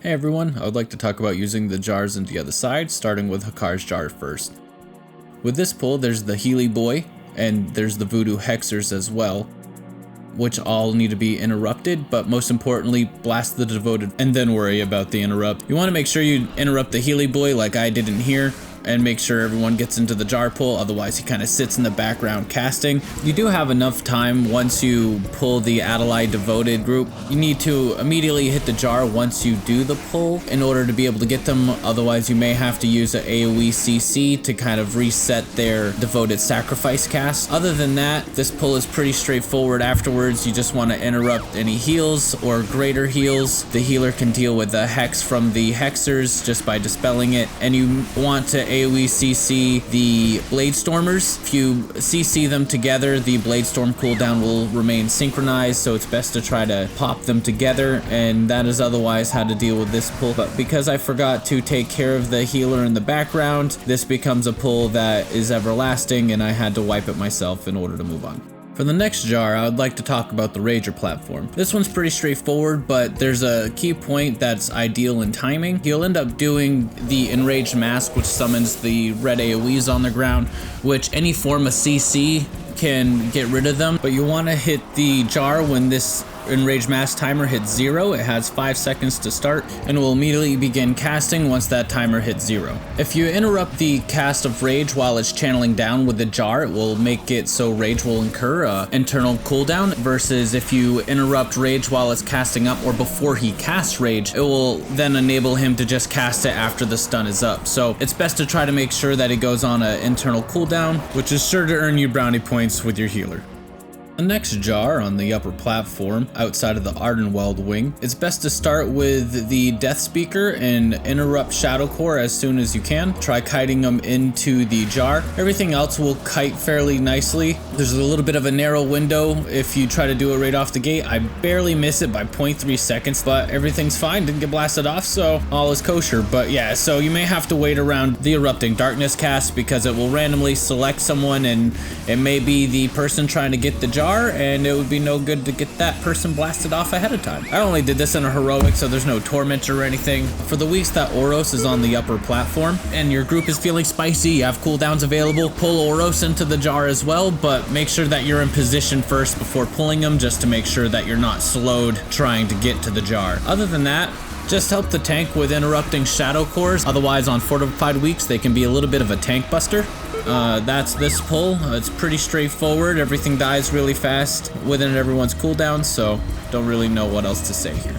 Hey everyone, I would like to talk about using the jars on the other side, starting with Hakkar's jar first. With this pull, there's the Healy Boy, and there's the Voodoo Hexers as well, which all need to be interrupted, but most importantly, blast the Devoted and then worry about the interrupt. You want to make sure you interrupt the Healy Boy like I did in here, and make sure everyone gets into the jar pull, otherwise he kind of sits in the background casting. You do have enough time once you pull the Adelaide Devoted group. You need to immediately hit the jar once you do the pull in order to be able to get them, otherwise you may have to use an AoE CC to kind of reset their Devoted Sacrifice cast. Other than that, this pull is pretty straightforward. Afterwards, you just want to interrupt any heals or greater heals. The healer can deal with the Hex from the Hexers just by dispelling it, and you want to AoE CC the Bladestormers. If you CC them together, the Bladestorm cooldown will remain synchronized, so it's best to try to pop them together, and that is otherwise how to deal with this pull. But because I forgot to take care of the healer in the background, this becomes a pull that is everlasting, and I had to wipe it myself in order to move on. For the next jar, I would like to talk about the Rager platform. This one's pretty straightforward, but there's a key point that's ideal in timing. You'll end up doing the Enraged Mask, which summons the red AoEs on the ground, which any form of CC can get rid of them, but you want to hit the jar when this Enraged Mask timer hits 0. It has 5 seconds to start and will immediately begin casting once that timer hits 0. If you interrupt the cast of Rage while it's channeling down with the jar, it will make it so Rage will incur an internal cooldown, versus if you interrupt Rage while it's casting up or before he casts Rage, it will then enable him to just cast it after the stun is up. So it's best to try to make sure that it goes on an internal cooldown, which is sure to earn you brownie points with your healer. The next jar on the upper platform, outside of the Ardenweald Wing, it's best to start with the Death Speaker and interrupt Shadow Core as soon as you can. Try kiting them into the jar. Everything else will kite fairly nicely. There's a little bit of a narrow window if you try to do it right off the gate. I barely miss it by 0.3 seconds, but everything's fine. Didn't get blasted off, so all is kosher. But yeah, so you may have to wait around the Erupting Darkness cast because it will randomly select someone, and it may be the person trying to get the jar, and it would be no good to get that person blasted off ahead of time. I only did this in a heroic, so there's no torment or anything. For the weeks that Oros is on the upper platform and your group is feeling spicy, you have cooldowns available, pull Oros into the jar as well, but make sure that you're in position first before pulling them, just to make sure that you're not slowed trying to get to the jar. Other than that, just help the tank with interrupting Shadow Cores. Otherwise, on fortified weeks, they can be a little bit of a tank buster. That's this pull. It's pretty straightforward. Everything dies really fast within everyone's cooldown, so don't really know what else to say here.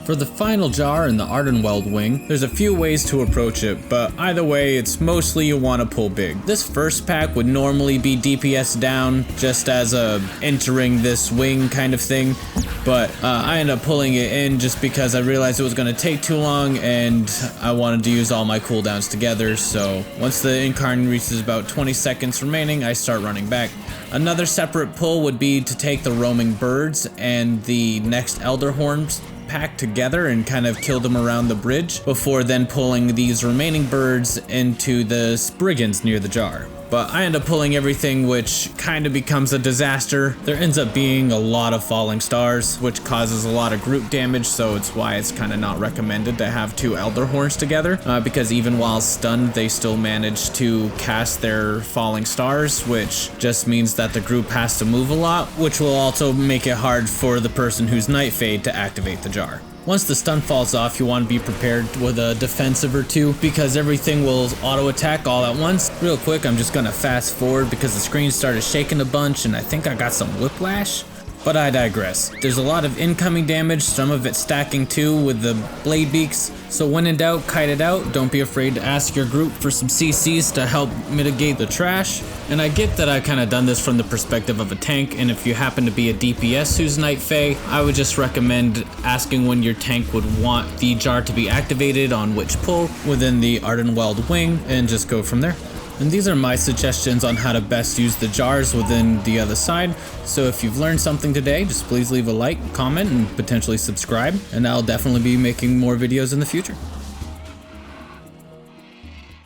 For the final jar in the Ardenweald Wing, there's a few ways to approach it, but either way, it's mostly you want to pull big. This first pack would normally be DPS down, just as a entering this wing kind of thing, but I ended up pulling it in just because I realized it was going to take too long and I wanted to use all my cooldowns together. So once the incarn reaches about 20 seconds remaining, I start running back. Another separate pull would be to take the Roaming Birds and the next Elder Horns pack together and kind of kill them around the bridge before then pulling these remaining birds into the Spriggans near the jar. But I end up pulling everything, which kind of becomes a disaster. There ends up being a lot of falling stars, which causes a lot of group damage, so it's why it's kind of not recommended to have two Elder Horns together, because even while stunned, they still manage to cast their falling stars, which just means that the group has to move a lot, which will also make it hard for the person who's Night Fae to activate the jar. Once the stun falls off, you want to be prepared with a defensive or two, because everything will auto attack all at once. Real quick, I'm just gonna fast forward because the screen started shaking a bunch and I think I got some whiplash. But I digress. There's a lot of incoming damage, some of it stacking too with the blade beaks. So when in doubt, kite it out. Don't be afraid to ask your group for some CCs to help mitigate the trash. And I get that I've kind of done this from the perspective of a tank, and if you happen to be a DPS who's Night Fae, I would just recommend asking when your tank would want the jar to be activated on which pull within the Ardenweald Wing, and just go from there. And these are my suggestions on how to best use the jars within the other side. So if you've learned something today, just please leave a like, comment, and potentially subscribe. And I'll definitely be making more videos in the future.